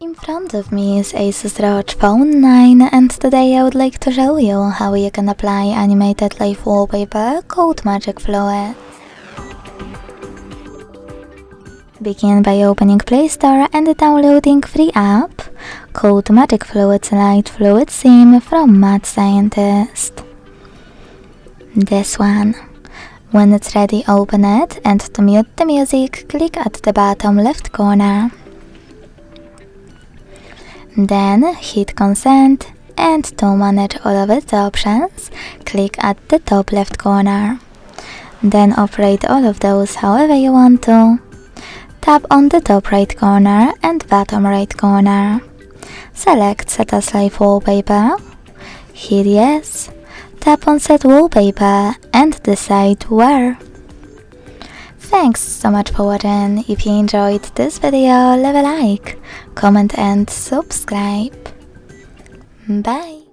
In front of me is ASUS ROG Phone 9, and today I would like to show you how you can apply animated live wallpaper called Magic Fluid. Begin by opening Play Store and downloading free app called Magic Fluid Light Fluid Sim from Mad Scientist. This one. When it's ready, open it, and to mute the music, click at the bottom left corner. Then hit consent, and to manage all of its options, click at the top left corner. Then operate all of those however you want to. Tap on the top right corner and bottom right corner. Select Set as Live Wallpaper. Hit Yes. Tap on Set Wallpaper and decide where. Thanks so much for watching. If you enjoyed this video, leave a like, comment and subscribe. Bye!